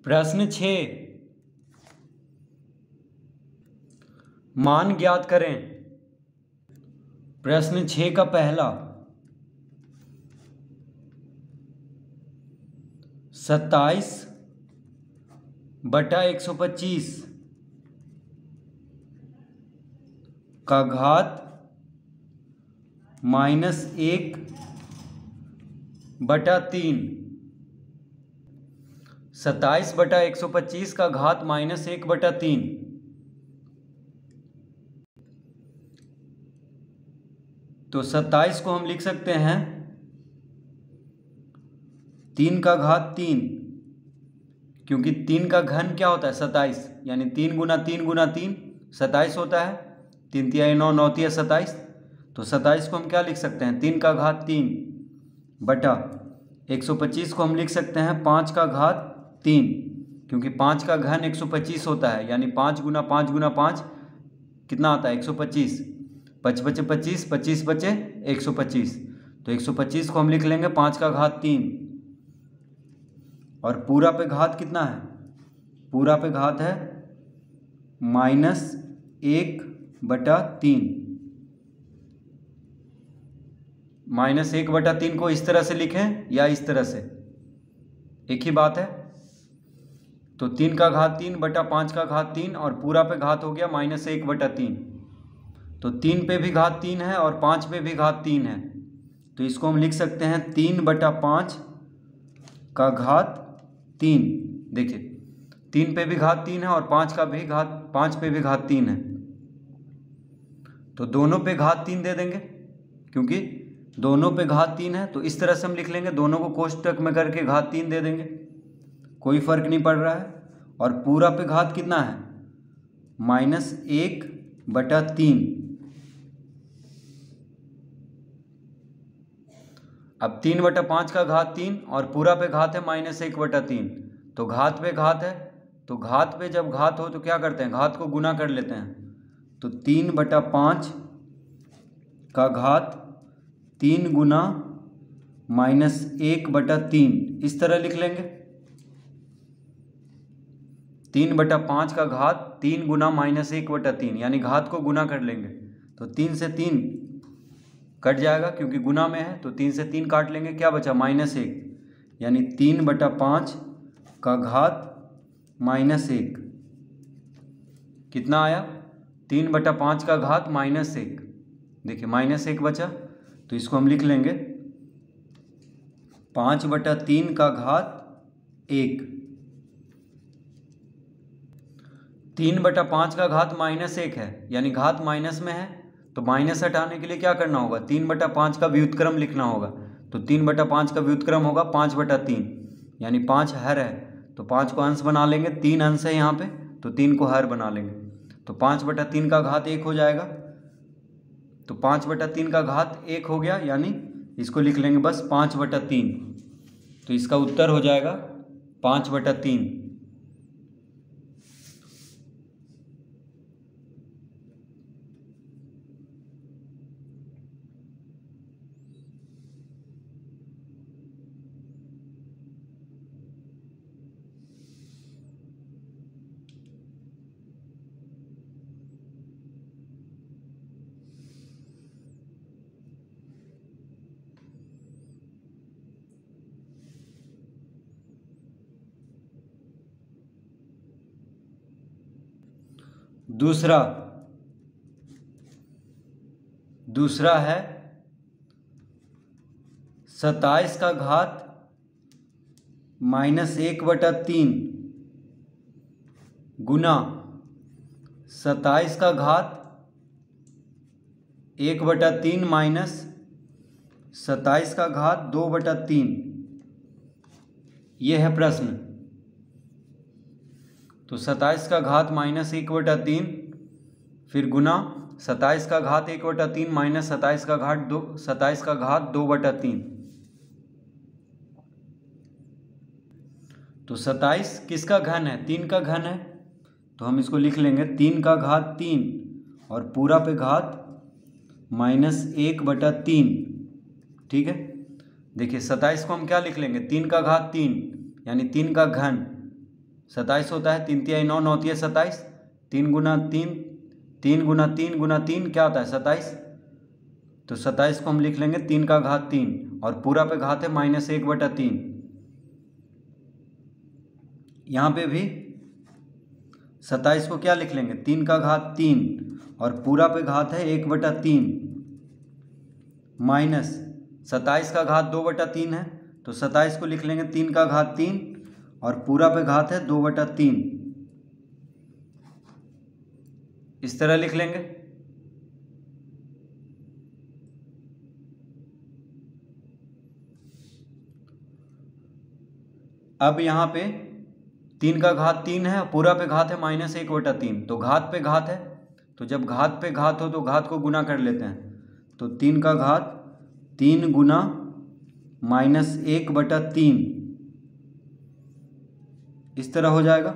प्रश्न 6, मान ज्ञात करें। प्रश्न 6 का पहला, 27/125 का घात -1/3। 27/125 का घात -1/3। तो 27 को हम लिख सकते हैं 3 का घात 3, क्योंकि 3 का घन क्या होता है 27, यानी 3 गुना 3 गुना 3 27 होता है। 3 तिहाई 9, 9 तिहाई 27। तो 27 को हम क्या लिख सकते हैं 3 का घात 3 बटा 125 को हम लिख सकते हैं 5 का घात 3, क्योंकि 5 का घन 125 होता है, यानी 5 गुना 5 गुना 5 कितना आता है 125। 5 बचे 25, 25 बचे 125। तो 125 को हम लिख लेंगे 5 का घात 3, और पूरा पे घात कितना है, पूरा पे घात है -1/3। -1/3 को इस तरह से लिखें या इस तरह से, एक ही बात है। तो 3 का घात 3 बटा 5 का घात 3 और पूरा पे घात हो गया -1/3। तो 3 पे भी घात 3 है और 5 पे भी घात 3 है, तो इसको हम लिख सकते हैं 3/5 का घात 3। देखिए 3 पे भी घात 3 है और 5 पे भी घात 3 है, तो दोनों पे घात 3 दे देंगे, क्योंकि दोनों पे घात 3 है। तो इस तरह से हम लिख लेंगे, दोनों को कोष्टक में करके घात 3 दे देंगे, कोई फर्क नहीं पड़ रहा है। और पूरा पे घात कितना है -1/3। अब 3/5 का घात 3 और पूरा पे घात है -1/3, तो घात पे घात है, तो घात पे जब घात हो तो क्या करते हैं घात को गुना कर लेते हैं। तो 3/5 का घात 3 गुना -1/3 इस तरह लिख लेंगे। 3/5 का घात 3 गुना -1/3, यानी घात को गुना कर लेंगे। तो 3 से 3 कट जाएगा, क्योंकि गुना में है, तो 3 से 3 काट लेंगे, क्या बचा -1, यानी 3/5 का घात -1 कितना आया 3/5 का घात -1। देखिए -1 बचा, तो इसको हम लिख लेंगे 5/3 का घात 1। 3/5 का घात -1 है, यानी घात माइनस में है, तो माइनस हटाने के लिए क्या करना होगा 3/5 का व्युत्क्रम लिखना होगा। तो 3/5 का व्युत्क्रम होगा 5/3, यानी 5 हर है, तो 5 को अंश बना लेंगे, 3 अंश है यहाँ पे, तो 3 को हर बना लेंगे। तो 5/3 का घात 1 हो जाएगा। तो 5/3 का घात 1 हो गया, यानी इसको लिख लेंगे बस 5/3। तो इसका उत्तर हो जाएगा 5/3। दूसरा है 27 का घात -1/3 गुना 27 का घात 1/3 माइनस 27 का घात 2/3। यह है प्रश्न। तो 27 का घात -1/3 फिर गुना 27 का घात 1/3 माइनस 27 का घात 2/3। तो 27 किसका घन है 3 का घन है, तो हम इसको लिख लेंगे 3 का घात 3 और पूरा पे घात -1/3। ठीक है, देखिए 27 को हम क्या लिख लेंगे 3 का घात 3, यानी 3 का घन 27 होता है, 3 तिहाई 9, 9 तिहाई 27, 3 गुना 3, 3 गुना 3 गुना 3 क्या होता है 27। तो 27 को हम लिख लेंगे 3 का घात 3 और पूरा पे घात है -1/3। यहाँ पे भी 27 को क्या लिख लेंगे 3 का घात 3 और पूरा पे घात है 1/3 माइनस 27 का घात 2/3 है, तो 27 को लिख लेंगे 3 का घात 3 और पूरा पे घात है 2/3, इस तरह लिख लेंगे। अब यहाँ पे 3 का घात 3 है, पूरा पे घात है -1/3, तो घात पे घात है, तो जब घात पे घात हो तो घात को गुना कर लेते हैं। तो 3 का घात 3 गुना -1/3 इस तरह हो जाएगा।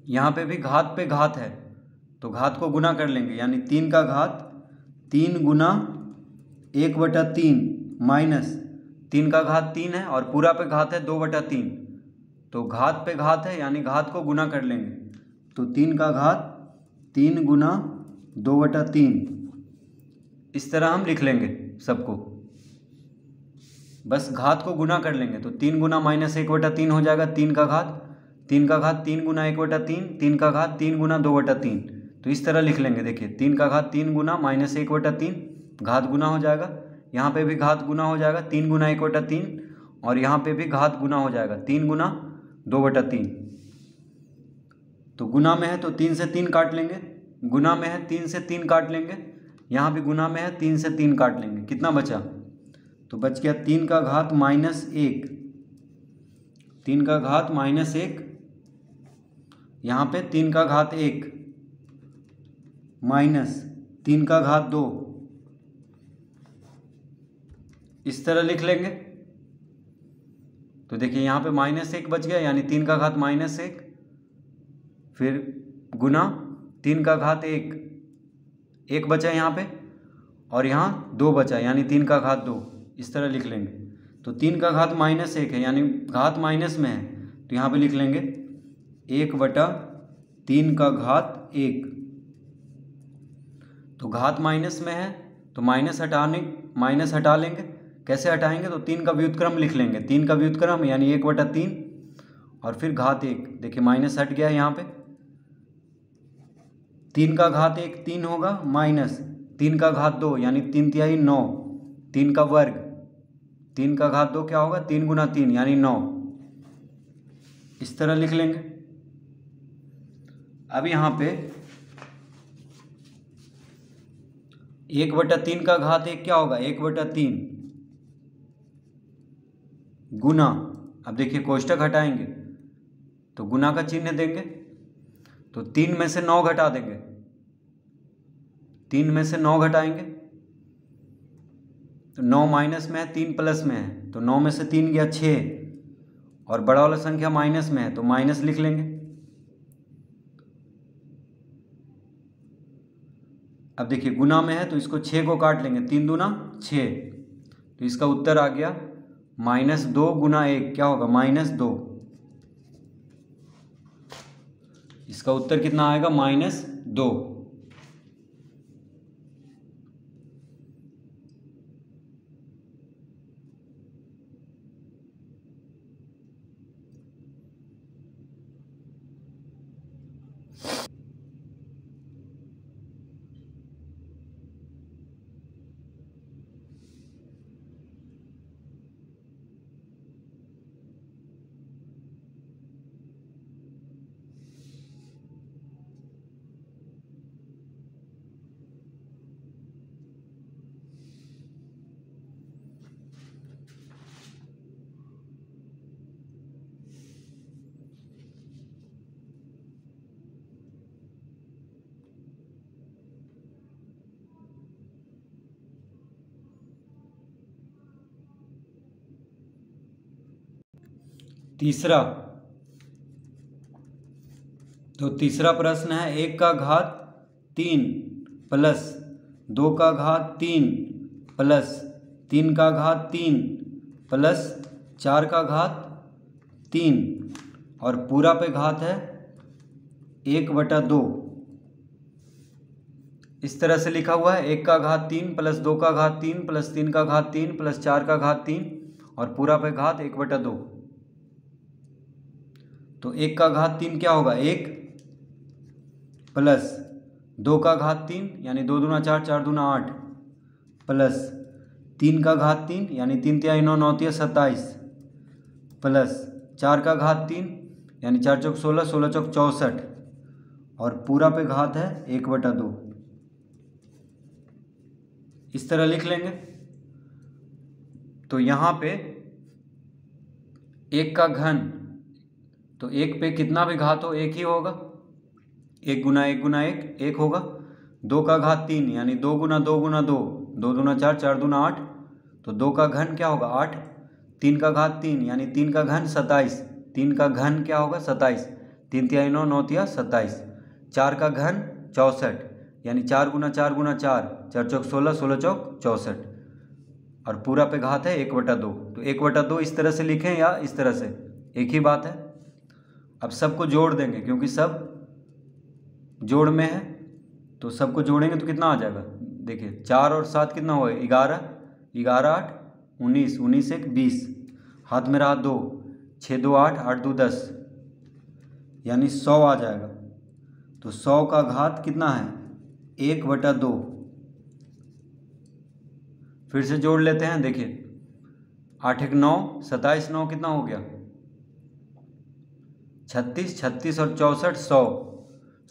यहाँ पे भी घात पे घात है तो घात को गुना कर लेंगे, यानी 3 का घात 3 गुना 1/3 माइनस 3 का घात 3 है और पूरा पे घात है 2/3, तो घात पे घात है यानी घात को गुना कर लेंगे। तो 3 का घात 3 गुना 2/3 इस तरह हम लिख लेंगे सबको, बस घात को गुना कर लेंगे। तो 3 गुना -1/3 हो जाएगा 3 का घात 3 गुना 1/3, 3 का घात 3 गुना 2/3, तो इस तरह लिख लेंगे। देखिए 3 का घात 3 गुना -1/3 घात गुना हो जाएगा, यहाँ पे भी घात गुना हो जाएगा 3 गुना 1/3 और यहाँ पे भी घात गुना हो जाएगा 3 गुना 2/3। तो गुना में है तो 3 से 3 काट लेंगे, गुना में है 3 से 3 काट लेंगे, यहाँ भी गुना में है 3 से 3 काट लेंगे, कितना बचा तो बच गया 3 का घात -1, 3 का घात -1, यहाँ पे 3 का घात 1 माइनस 3 का घात 2 इस तरह लिख लेंगे। तो देखिए यहाँ पे -1 बच गया यानी 3 का घात -1, फिर गुना 3 का घात 1, 1 बचा यहाँ पे और यहाँ 2 बचा यानी 3 का घात 2 इस तरह लिख लेंगे। तो 3 का घात -1 है यानी घात माइनस में है, तो यहाँ पे लिख लेंगे 1/3 का घात 1। तो घात माइनस में है तो माइनस हटा लेंगे, कैसे हटाएंगे तो 3 का व्युत्क्रम लिख लेंगे, 3 का व्युत्क्रम यानी 1/3 और फिर घात 1, देखिए माइनस हट गया यहाँ पे, 3 का घात 1 3 होगा माइनस 3 का घात 2 यानी 3 तिहाई 9, 3 का वर्ग 3 का घात 2 क्या होगा 3 गुना 3 यानी 9, इस तरह लिख लेंगे। अब यहाँ पे 1/3 का घात 1 क्या होगा 1/3 गुना, अब देखिए कोष्टक हटाएंगे तो गुना का चिन्ह देंगे, तो 3 में से 9 घटा देंगे, 3 में से 9 घटाएंगे तो 9 माइनस में है 3 प्लस में है, तो 9 में से 3 गया 6 और बड़ा वाला संख्या माइनस में है तो माइनस लिख लेंगे। अब देखिए गुना में है तो इसको 6 को काट लेंगे, 3 दूना 6, तो इसका उत्तर आ गया -2 गुना 1 क्या होगा -2, इसका उत्तर कितना आएगा -2। तीसरा, तो तीसरा प्रश्न है 1 का घात 3 प्लस 2 का घात 3 प्लस 3 का घात 3 प्लस 4 का घात 3 और पूरा पे घात है 1/2। इस तरह से लिखा हुआ है 1 का घात 3 प्लस 2 का घात 3 प्लस 3 का घात 3 प्लस 4 का घात 3 और पूरा पे घात 1/2। तो 1 का घात 3 क्या होगा 1 प्लस 2 का घात 3 यानी 2 दूना 4 4 दूना 8 प्लस 3 का घात 3 यानी 3 तिहाई 9 9 तिया 27 प्लस 4 का घात 3 यानी 4 चौक 16 16 चौक 64 और पूरा पे घात है 1/2। इस तरह लिख लेंगे। तो यहाँ पे 1 का घन, तो 1 पे कितना भी घात हो 1 ही होगा, 1 गुना 1 गुना 1 1 होगा। 2 का घात 3 यानी 2 गुना 2 गुना 2 2 दूना 4 4 दूना 8 तो 2 का घन क्या होगा 8। 3 का घात 3 यानी 3 का घन 27, 3 का घन क्या होगा 27, 3 तिहाई 9 9 तिया 27। 4 का घन 64 यानी 4 गुना 4 गुना 4 4 चौक 16 16 चौक 64 और पूरा पे घात है 1/2। तो 1/2 इस तरह से लिखें या इस तरह से, एक ही बात है। अब सबको जोड़ देंगे क्योंकि सब जोड़ में है, तो सबको जोड़ेंगे तो कितना आ जाएगा देखिए 4 और 7 कितना हुआ 11 11 8 19 19 1 20 हाथ में रहा 2 6 2 8 8 2 10 यानी 100 आ जाएगा। तो 100 का घात कितना है 1/2। फिर से जोड़ लेते हैं देखिए 8 1 9 27 9 कितना हो गया 36 36 और 64 100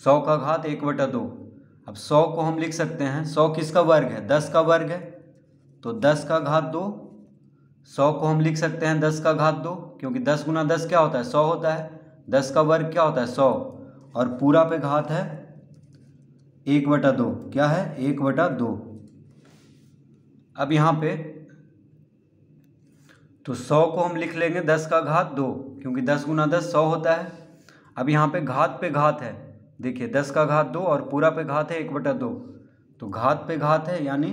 100 का घात 1/2। अब 100 को हम लिख सकते हैं 100 किसका वर्ग है 10 का वर्ग है तो 10 का घात 2। 100 को हम लिख सकते हैं 10 का घात 2 क्योंकि 10 गुना 10 क्या होता है 100 होता है। 10 का वर्ग क्या होता है 100 और पूरा पे घात है 1/2 क्या है 1/2। अब यहाँ पे तो 100 को हम लिख लेंगे 10 का घात 2 क्योंकि 10 गुना 10 100 होता है। अब यहाँ पे घात है देखिए 10 का घात 2 और पूरा पे घात है 1/2 तो घात पे घात है यानी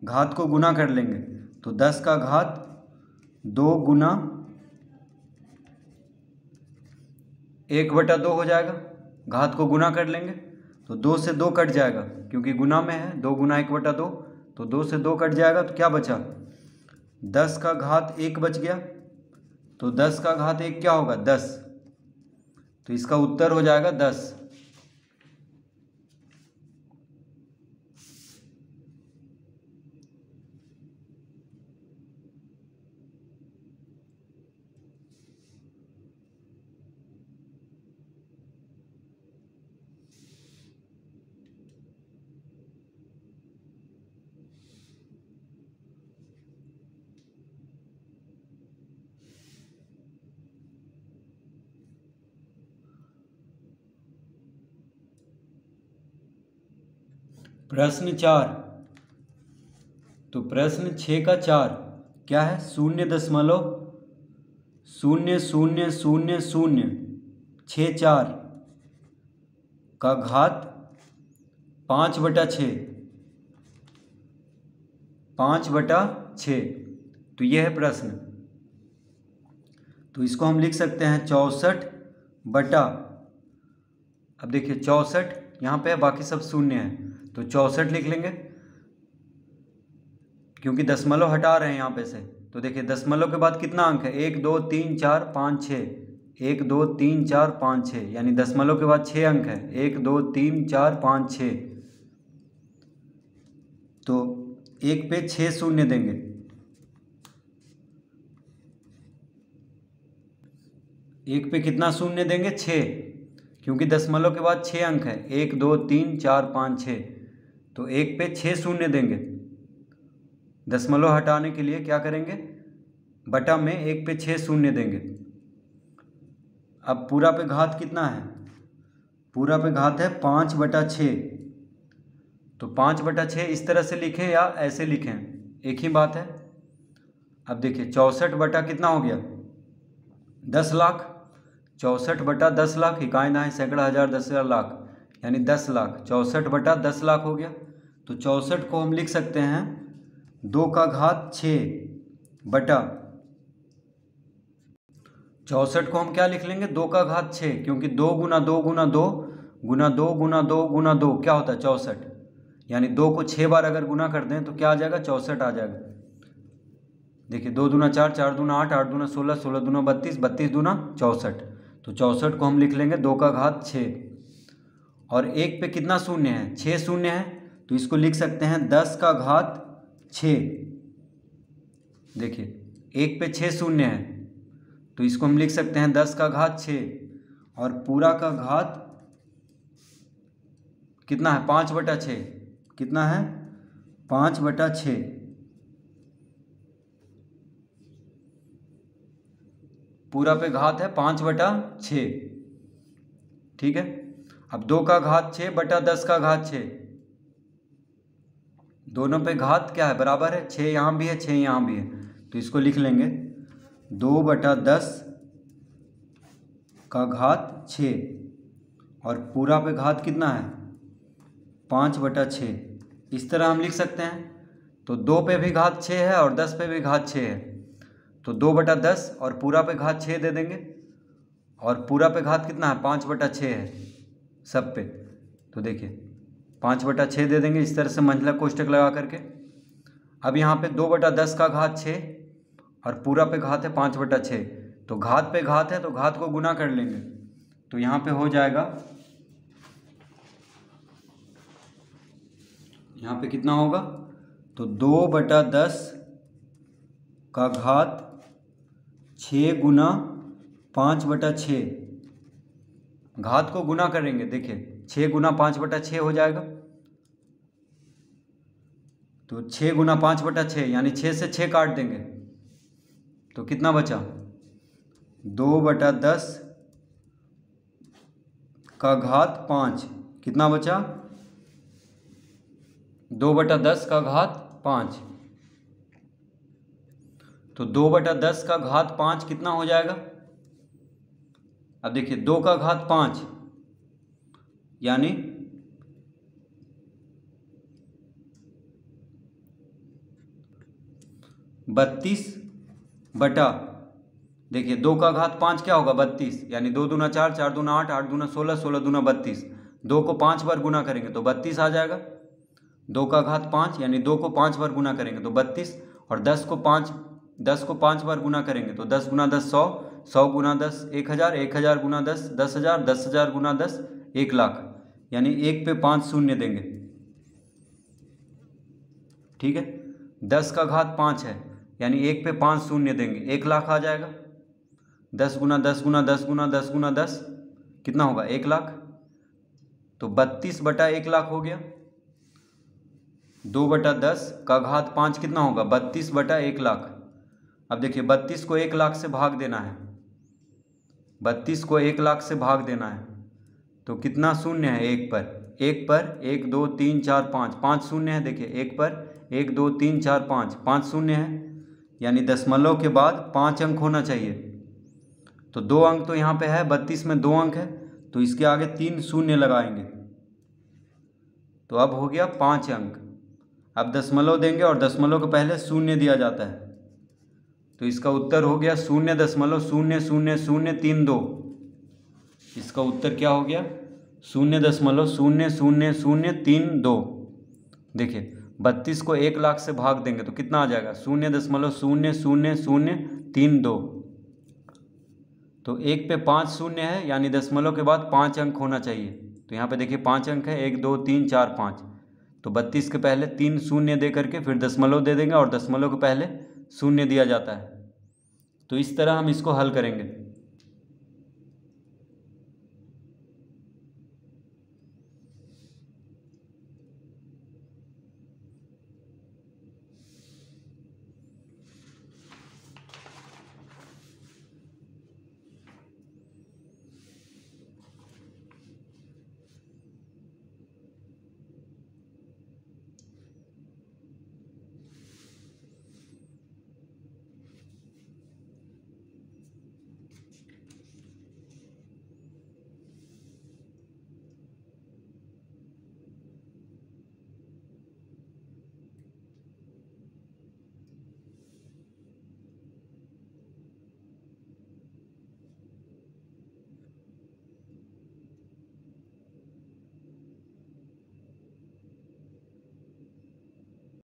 घात को गुना कर लेंगे तो 10 का घात 2 गुना 1/2 हो जाएगा। घात को गुना कर लेंगे तो 2 से 2 कट जाएगा क्योंकि गुना में है 2 गुना 1/2 तो 2 से 2 कट जाएगा तो क्या बचा 10 का घात 1 बच गया। तो 10 का घात 1 क्या होगा 10 तो इसका उत्तर हो जाएगा 10। प्रश्न 4 तो प्रश्न 6 का 4 क्या है 0.000064 का घात 5/6 5/6 तो यह है प्रश्न। तो इसको हम लिख सकते हैं 64 बटा, अब देखिए 64 यहाँ पे है बाकी सब शून्य है तो 64 लिख लेंगे क्योंकि दशमलव हटा रहे हैं यहाँ पे से। तो देखिए दशमलव के बाद कितना अंक है 1 2 3 4 5 6 1 2 3 4 5 6 यानी दशमलव के बाद 6 अंक है 1 2 3 4 5 6 तो 1 पे 6 शून्य देंगे। 1 पे कितना शून्य देंगे 6 क्योंकि दशमलव के बाद 6 अंक है 1 2 3 4 5 6 तो 1 पे 6 शून्य देंगे। दशमलव हटाने के लिए क्या करेंगे बटा में 1 पे 6 शून्य देंगे। अब पूरा पे घात कितना है पूरा पे घात है 5/6 तो 5/6 इस तरह से लिखें या ऐसे लिखें एक ही बात है। अब देखिए 64 बटा कितना हो गया 10 लाख 64 बटा 10 लाख इकाई दाएं सैकड़ा हज़ार 10,000 लाख यानी 10 लाख 64 बटा 10 लाख हो गया। तो 64 को हम लिख सकते हैं 2 का घात 6 बटा 64 को हम क्या लिख लेंगे, 2 का घात 6, क्योंकि 2 गुना 2 गुना 2 गुना 2 गुना 2 गुना 2 क्या होता है 64, यानी 2 को 6 बार अगर गुना कर दें तो क्या आ जाएगा 64 आ जाएगा। देखिए 2 दूना 4, 4 दूना 8, 8 दूना 16, 16 दूना 32, 32 दूना 64। तो 64 को हम लिख लेंगे 2 का घात 6। और 1 पे कितना शून्य है, 6 शून्य है, तो इसको लिख सकते हैं 10 का घात 6। देखिए 1 पे 6 शून्य है, तो इसको हम लिख सकते हैं 10 का घात 6। और पूरा का घात कितना है, 5/6। कितना है, 5/6। पूरा पे घात है 5/6। ठीक है। अब 2 का घात 6 बटा 10 का घात 6, दोनों पे घात क्या है, बराबर है। 6 यहाँ भी है, 6 यहाँ भी है, तो इसको लिख लेंगे 2/10 का घात 6। और पूरा पे घात कितना है, 5/6। इस तरह हम लिख सकते हैं। तो 2 पे भी घात 6 है और 10 पे भी घात 6 है, तो 2/10 और पूरा पे घात 6 दे देंगे। और पूरा पे घात कितना है, 5/6 है सब पे। तो देखिए 5/6 दे देंगे इस तरह से मंझला कोष्टक लगा करके। अब यहाँ पे 2/10 का घात 6 और पूरा पे घात है 5/6, तो घात पे घात है तो घात को गुना कर लेंगे। तो यहाँ पे हो जाएगा, यहाँ पे कितना होगा, तो 2/10 का घात 6 गुना 5/6। घात को गुना करेंगे, देखिए 6 गुना 5/6 हो जाएगा। तो 6 गुना 5/6 यानी 6 से 6 काट देंगे, तो कितना बचा, 2/10 का घात 5। कितना बचा, 2/10 का घात 5। तो 2/10 का घात 5 कितना हो जाएगा। अब देखिए 2 का घात 5 यानी 32 बटा, देखिए 2 का घात 5 क्या होगा, 32, यानी 2 दूना 4, 4 दूना 8, 8 दूना 16, 16 दूना 32। 2 को 5 बार गुना करेंगे तो 32 आ जाएगा। 2 का घात 5 यानी 2 को 5 बार गुना करेंगे तो 32। और 10 को 5 बार गुना करेंगे तो 10 गुना 10 100, 100 गुना 10 1000, 1000 गुना 10 10,000, 10,000 गुना 10 1,00,000, यानी 1 पे 5 शून्य देंगे। ठीक है, 10 का घात 5 है यानी 1 पे 5 शून्य देंगे, 1,00,000 आ जाएगा। 10 गुना 10 गुना 10 गुना 10 गुना 10 कितना होगा, 1,00,000। तो 32/1,00,000 हो गया। 2/10 का घात 5 कितना होगा, 32/1,00,000। अब देखिए 32 को 1,00,000 से भाग देना है, 32 को 1,00,000 से भाग देना है, तो कितना शून्य है, 1 पर 1 2 3 4 5, 5 शून्य है। देखिए 1 पर 1 2 3 4 5, 5 शून्य है, यानी दशमलव के बाद 5 अंक होना चाहिए। तो 2 अंक तो यहाँ पे है, 32 में 2 अंक है, तो इसके आगे 3 शून्य लगाएंगे, तो अब हो गया 5 अंक। अब दशमलव देंगे और दशमलव के पहले शून्य दिया जाता है, तो इसका उत्तर हो गया 0.000032। इसका उत्तर क्या हो गया, 0.000032। देखिए 32 को 1,00,000 से भाग देंगे तो कितना आ जाएगा, 0.000032। तो 1 पे 5 शून्य है यानी दशमलव के बाद 5 अंक होना चाहिए। तो यहाँ पे देखिए 5 अंक है, 1 2 3 4 5। तो 32 के पहले 3 शून्य दे करके फिर दशमलव दे देंगे और दशमलव के पहले शून्य दिया जाता है। तो इस तरह हम इसको हल करेंगे।